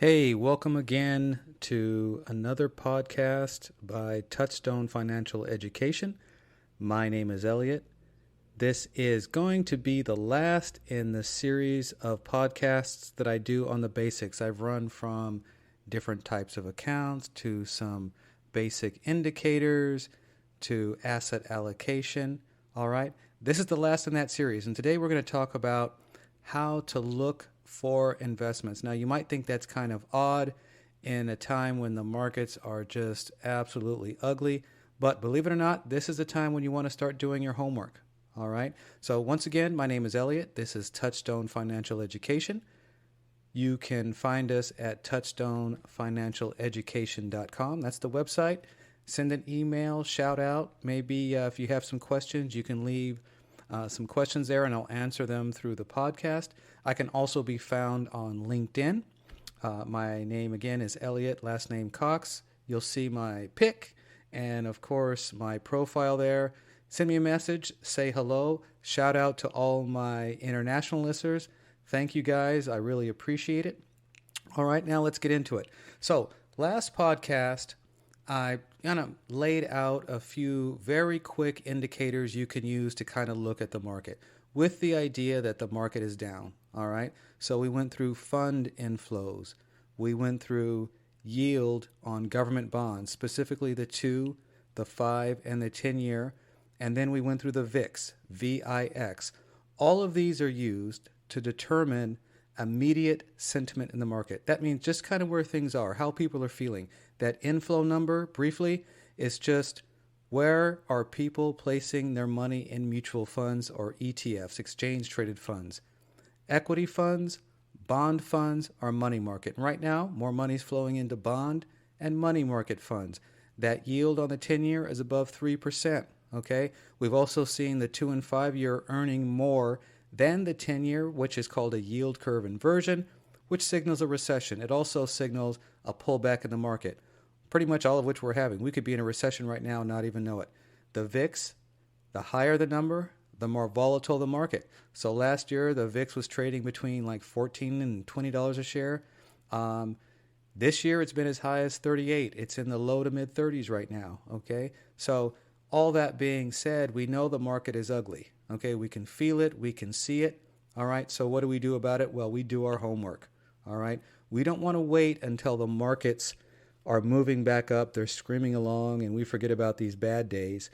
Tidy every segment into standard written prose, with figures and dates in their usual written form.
Hey, welcome again to another podcast by Touchstone Financial Education. My name is Elliot. This is going to be the last in the series of podcasts that I do on the basics. I've run from different types of accounts to some basic indicators to asset allocation. All right, this is the last in that series, and today we're going to talk about how to look for investments. Now, you might think that's kind of odd in a time when the markets are just absolutely ugly, but believe it or not, this is the time when you want to start doing your homework. All right. So once again, my name is Elliot. This is Touchstone Financial Education. You can find us at touchstonefinancialeducation.com. That's the website. Send an email, shout out. Maybe if you have some questions, you can leave some questions there and I'll answer them through the podcast. I can also be found on LinkedIn. My name again is Elliot, last name Cox. You'll see my pic and of course my profile there. Send me a message, say hello, shout out to all my international listeners. Thank you guys, I really appreciate it. All right, now let's get into it. So last podcast, I kind of laid out a few very quick indicators you can use to kind of look at the market with the idea that the market is down. All right. So we went through fund inflows. We went through yield on government bonds, specifically the 2, the 5, and the 10-year. And then we went through the VIX, VIX. All of these are used to determine immediate sentiment in the market. That means just kind of where things are, how people are feeling. That inflow number, briefly, is just where are people placing their money in mutual funds or ETFs, exchange-traded funds. Equity funds, bond funds, or money market. And right now, more money is flowing into bond and money market funds. That yield on the 10-year is above 3%. Okay, we've also seen the 2 and 5-year earning more than the 10-year, which is called a yield curve inversion, which signals a recession. It also signals a pullback in the market, pretty much all of which we're having. We could be in a recession right now and not even know it. The VIX, the higher the number, the more volatile the market. So last year, the VIX was trading between like $14 and $20 a share. This year, it's been as high as 38. It's in the low to mid 30s right now. Okay, so all that being said, we know the market is ugly. Okay, we can feel it, we can see it. All right, so what do we do about it? Well, we do our homework. All right, we don't want to wait until the markets are moving back up, they're screaming along, and we forget about these bad days.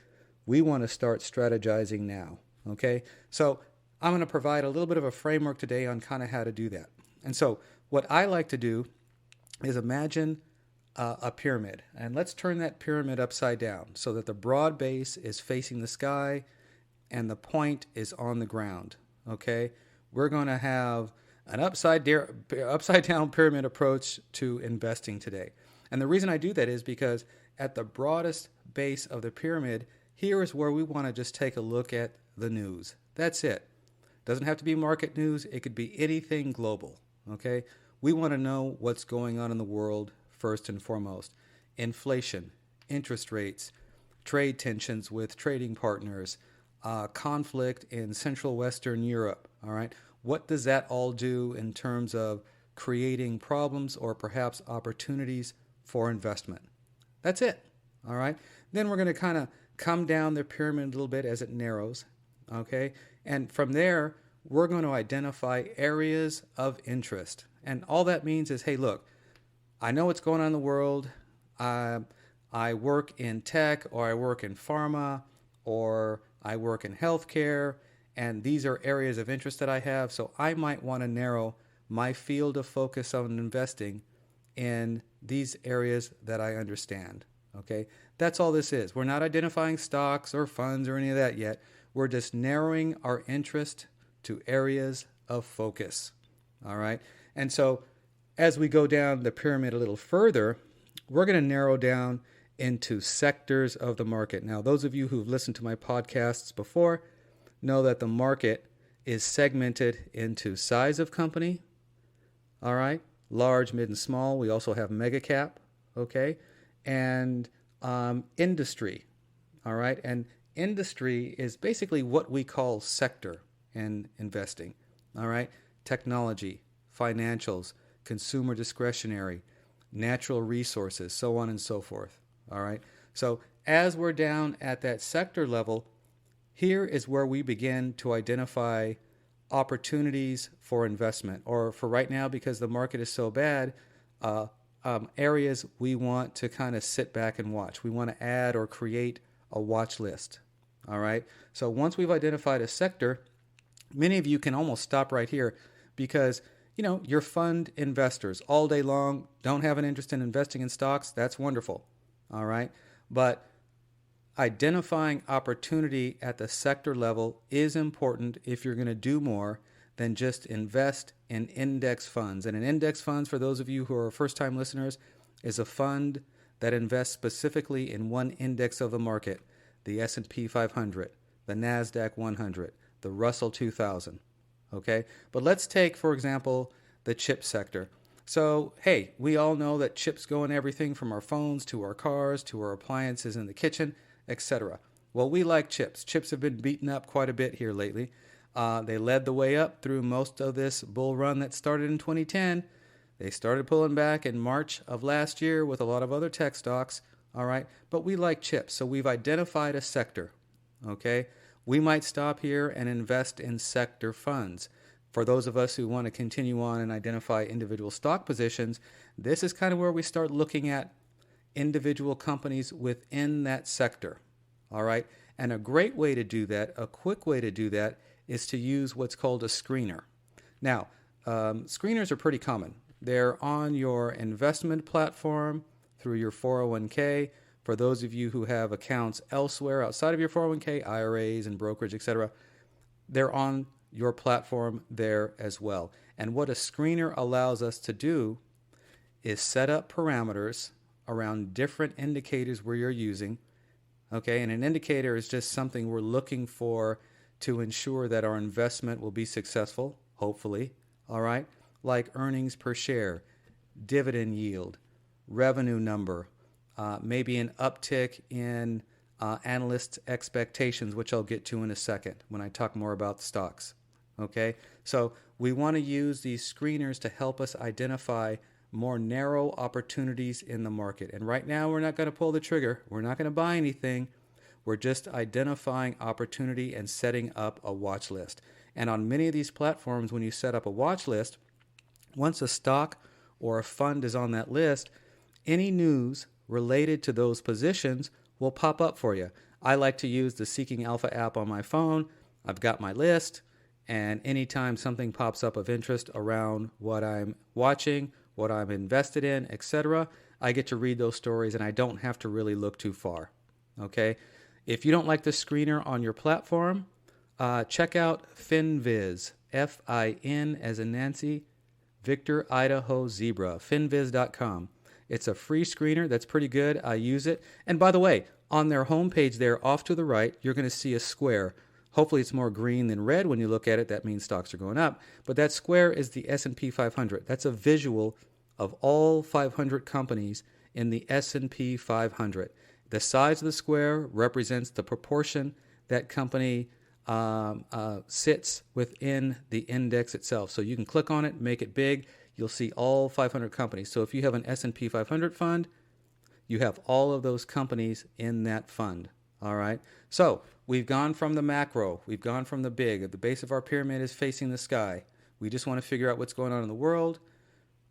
We want to start strategizing now. Okay, so I'm going to provide a little bit of a framework today on kind of how to do that. And so what I like to do is imagine a pyramid, and let's turn that pyramid upside down so that the broad base is facing the sky and the point is on the ground. Okay, we're going to have an upside down pyramid approach to investing today. And the reason I do that is because at the broadest base of the pyramid, here is where we want to just take a look at the news. That's it. Doesn't have to be market news. It could be anything global. Okay, we want to know what's going on in the world first and foremost. Inflation, interest rates, trade tensions with trading partners, conflict in Central Western Europe. All right, what does that all do in terms of creating problems or perhaps opportunities for investment? That's it. All right, then we're going to kind of come down the pyramid a little bit as it narrows. Okay, and from there, we're going to identify areas of interest. And all that means is, hey, look, I know what's going on in the world. I work in tech, or I work in pharma, or I work in healthcare, and these are areas of interest that I have. So I might want to narrow my field of focus on investing in these areas that I understand. Okay, that's all this is. We're not identifying stocks or funds or any of that yet. We're just narrowing our interest to areas of focus. All right, and so as we go down the pyramid a little further, we're going to narrow down into sectors of the market. Now, those of you who've listened to my podcasts before know that the market is segmented into size of company, all right, large, mid, and small. We also have mega cap, okay, and industry, all right. And industry is basically what we call sector in investing, all right. Technology, financials, consumer discretionary, natural resources, so on and so forth. All right. So as we're down at that sector level, here is where we begin to identify opportunities for investment, or for right now, because the market is so bad, areas we want to kind of sit back and watch. We want to add or create a watch list. All right. So once we've identified a sector, many of you can almost stop right here because, you're fund investors all day long, don't have an interest in investing in stocks. That's wonderful. All right. But identifying opportunity at the sector level is important if you're going to do more than just invest in index funds. And an index funds, for those of you who are first-time listeners, is a fund that invests specifically in one index of the market, the S&P 500, the NASDAQ 100, the Russell 2000. Okay? But let's take, for example, the chip sector. So, hey, we all know that chips go in everything from our phones to our cars to our appliances in the kitchen, etc. Well, we like chips. Chips have been beaten up quite a bit here lately. They led the way up through most of this bull run that started in 2010. They started pulling back in March of last year with a lot of other tech stocks. All right. But we like chips. So we've identified a sector. Okay. We might stop here and invest in sector funds. For those of us who want to continue on and identify individual stock positions, this is kind of where we start looking at individual companies within that sector. All right. And a great way to do that, a quick way to do that, is to use what's called a screener. Now, screeners are pretty common. They're on your investment platform through your 401k. For those of you who have accounts elsewhere outside of your 401k, IRAs and brokerage, etc., they're on your platform there as well. And what a screener allows us to do is set up parameters around different indicators where you're using. Okay, and an indicator is just something we're looking for to ensure that our investment will be successful, hopefully. All right, like earnings per share, dividend yield, revenue number, maybe an uptick in analysts' expectations, which I'll get to in a second when I talk more about stocks. Okay, so we want to use these screeners to help us identify more narrow opportunities in the market. And right now, we're not going to pull the trigger. We're not going to buy anything. We're just identifying opportunity and setting up a watch list. And on many of these platforms, when you set up a watch list, once a stock or a fund is on that list, any news related to those positions will pop up for you. I like to use the Seeking Alpha app on my phone. I've got my list, and anytime something pops up of interest around what I'm watching, what I'm invested in, etc., I get to read those stories, and I don't have to really look too far. Okay? If you don't like the screener on your platform, check out FinViz, F-I-N as in Nancy, Victor, Idaho, Zebra, finviz.com. It's a free screener that's pretty good. I use it. And by the way, on their homepage there, off to the right, you're going to see a square. Hopefully it's more green than red when you look at it. That means stocks are going up. But that square is the S&P 500. That's a visual of all 500 companies in the S&P 500. The size of the square represents the proportion that company sits within the index itself. So you can click on it, make it big. You'll see all 500 companies. So if you have an S&P 500 fund, you have all of those companies in that fund. All right. So we've gone from the macro. We've gone from the big. The base of our pyramid is facing the sky. We just want to figure out what's going on in the world.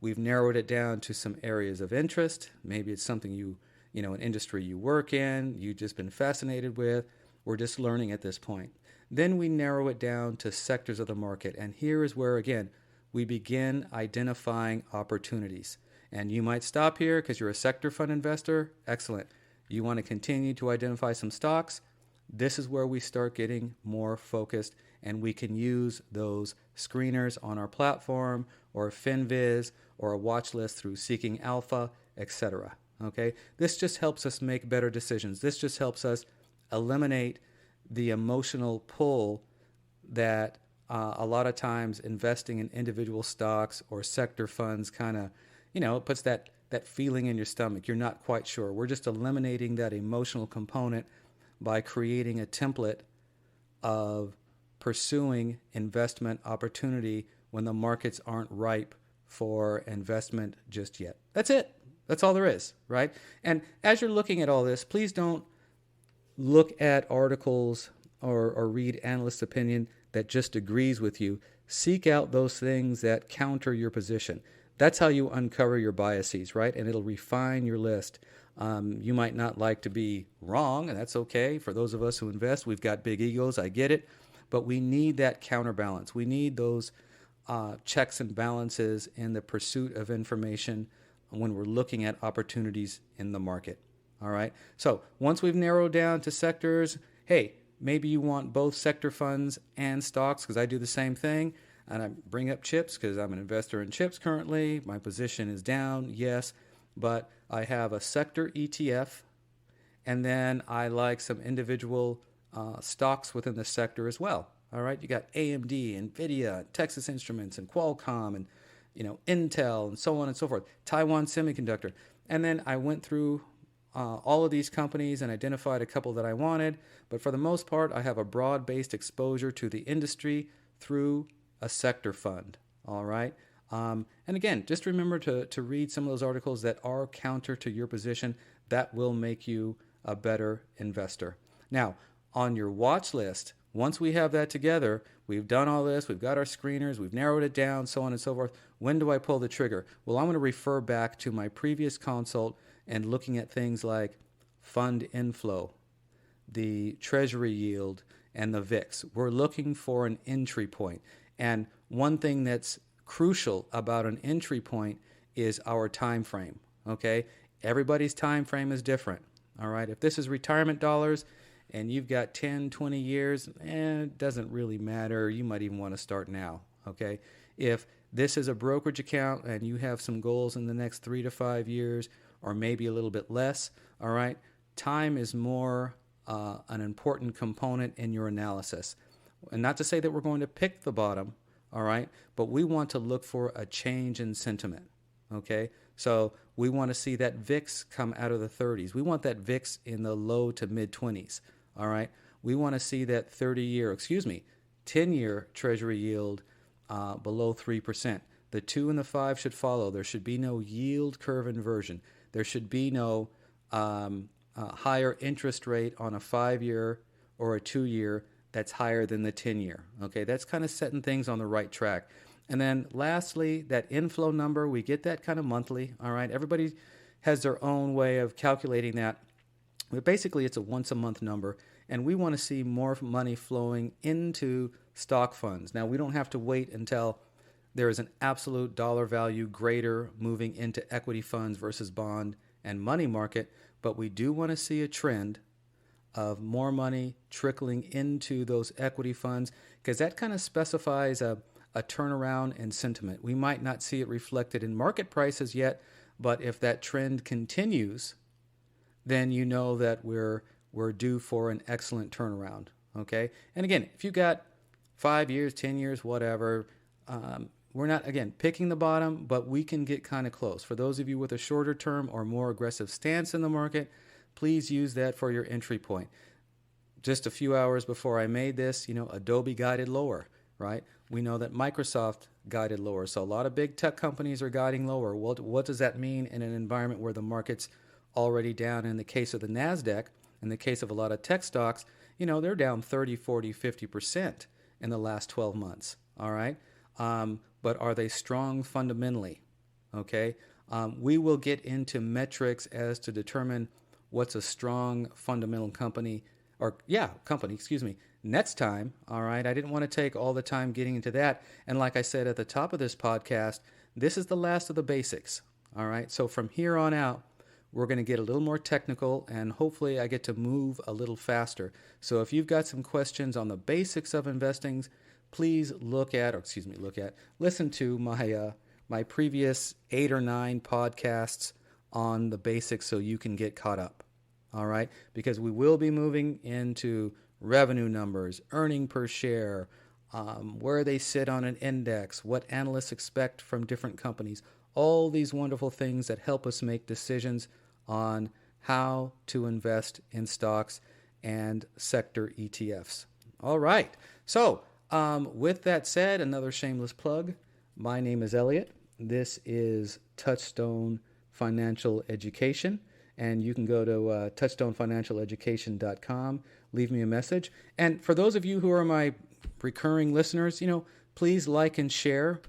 We've narrowed it down to some areas of interest. Maybe it's something an industry you work in, you've just been fascinated with. We're just learning at this point. Then we narrow it down to sectors of the market. And here is where, again, we begin identifying opportunities. And you might stop here because you're a sector fund investor. Excellent. You want to continue to identify some stocks. This is where we start getting more focused, and we can use those screeners on our platform or FinViz or a watch list through Seeking Alpha, etc. Okay? This just helps us make better decisions. This just helps us eliminate the emotional pull that a lot of times investing in individual stocks or sector funds kind of, it puts that feeling in your stomach. You're not quite sure. We're just eliminating that emotional component by creating a template of pursuing investment opportunity when the markets aren't ripe for investment just yet. That's it. That's all there is, right? And as you're looking at all this, please don't look at articles or read analyst opinion that just agrees with you. Seek out those things that counter your position. That's how you uncover your biases, right? And it'll refine your list. You might not like to be wrong, and that's okay. For those of us who invest, we've got big egos. I get it. But we need that counterbalance. We need those checks and balances in the pursuit of information when we're looking at opportunities in the market. All right. So once we've narrowed down to sectors, hey, maybe you want both sector funds and stocks, because I do the same thing. And I bring up chips because I'm an investor in chips currently. My position is down, yes, but I have a sector ETF, and then I like some individual stocks within the sector as well. All right, you got AMD, NVIDIA, Texas Instruments, and Qualcomm, and Intel, and so on and so forth. Taiwan Semiconductor, and then I went through all of these companies and identified a couple that I wanted. But for the most part, I have a broad-based exposure to the industry through a sector fund. All right. And again, just remember to read some of those articles that are counter to your position. That will make you a better investor. Now, on your watch list, once we have that together, we've done all this, we've got our screeners, we've narrowed it down, so on and so forth. When do I pull the trigger? Well, I'm going to refer back to my previous consult and looking at things like fund inflow, the treasury yield, and the VIX. We're looking for an entry point. And one thing that's crucial about an entry point is our time frame, okay? Everybody's time frame is different, all right? If this is retirement dollars and you've got 10, 20 years, it doesn't really matter. You might even want to start now, okay? If this is a brokerage account and you have some goals in the next 3 to 5 years, or maybe a little bit less, all right? Time is more an important component in your analysis. And not to say that we're going to pick the bottom, all right? But we want to look for a change in sentiment, okay? So we want to see that VIX come out of the 30s. We want that VIX in the low to mid 20s, all right? We want to see that 10-year Treasury yield below 3%. The 2 and the 5 should follow. There should be no yield curve inversion. There should be no higher interest rate on a 5-year or a 2-year that's higher than the 10-year. Okay, that's kind of setting things on the right track. And then lastly, that inflow number, we get that kind of monthly. All right, everybody has their own way of calculating that. But basically, it's a once-a-month number, and we want to see more money flowing into stock funds. Now, we don't have to wait until there is an absolute dollar value greater moving into equity funds versus bond and money market, but we do want to see a trend of more money trickling into those equity funds, because that kind of specifies a turnaround in sentiment. We might not see it reflected in market prices yet, but if that trend continues, then you know that we're due for an excellent turnaround, okay? And again, if you got 5 years, 10 years, whatever, we're not, again, picking the bottom, but we can get kind of close. For those of you with a shorter term or more aggressive stance in the market, please use that for your entry point. Just a few hours before I made this, Adobe guided lower, right? We know that Microsoft guided lower. So a lot of big tech companies are guiding lower. What does that mean in an environment where the market's already down? In the case of the NASDAQ, in the case of a lot of tech stocks, they're down 30, 40, 50% in the last 12 months, all right? But are they strong fundamentally, okay? We will get into metrics as to determine what's a strong fundamental company, next time, all right? I didn't want to take all the time getting into that. And like I said at the top of this podcast, this is the last of the basics, all right? So from here on out, we're going to get a little more technical, and hopefully I get to move a little faster. So if you've got some questions on the basics of investing, please listen to my previous 8 or 9 podcasts on the basics so you can get caught up, all right? Because we will be moving into revenue numbers, earning per share, where they sit on an index, what analysts expect from different companies, all these wonderful things that help us make decisions on how to invest in stocks and sector ETFs. All right. So with that said, another shameless plug. My name is Elliot. This is Touchstone Financial Education. And you can go to touchstonefinancialeducation.com, leave me a message. And for those of you who are my recurring listeners, please like and share.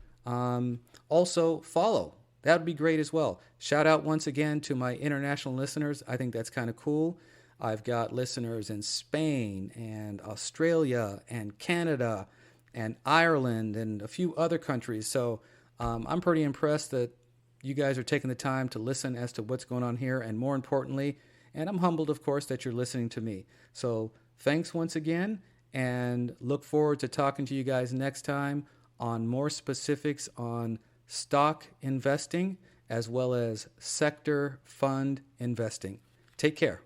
Also, follow. That would be great as well. Shout out once again to my international listeners. I think that's kind of cool. I've got listeners in Spain and Australia and Canada and Ireland and a few other countries. So I'm pretty impressed that you guys are taking the time to listen as to what's going on here, and more importantly, and I'm humbled, of course, that you're listening to me. So thanks once again, and look forward to talking to you guys next time on more specifics on stock investing as well as sector fund investing. Take care.